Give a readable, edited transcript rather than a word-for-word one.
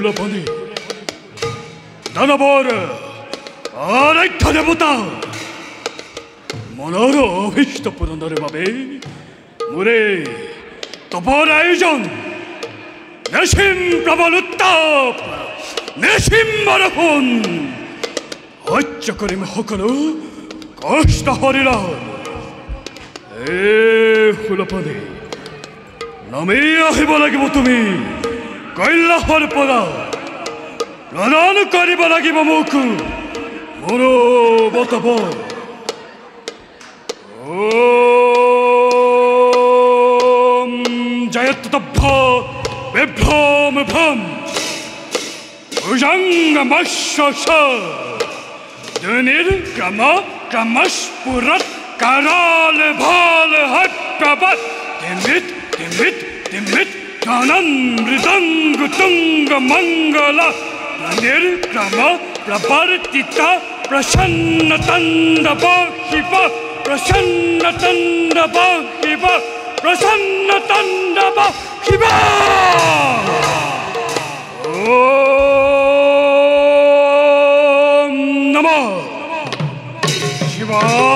हुलपने दानवर आराध्य देवता मनर अभीष्ट पूरणर भावे मोरे तपर आयोजन नसीम प्रबल उत्ताप नसीम बरफुन हत्या करिम सकलो कष्ट हरिला ए हुलपने नामी आहिब लागिब तुमी कैलाशर পৰা प्रदान करिब लागिब मोक मोर बतब ओम जयतभ्य विभ्रम भ्रम भुजंग मश्श क्रम क्रमस्फुरत कराल भाल हट प्रबत तिमित तिमित तिमित कानन मृदंग तुंग मंगल निर्क्रम प्रवर्तिता प्रसन्न तंडव शिव प्रसन्न तंडव शिव प्रसन्न तंडव शिव ओम नमः शिवाय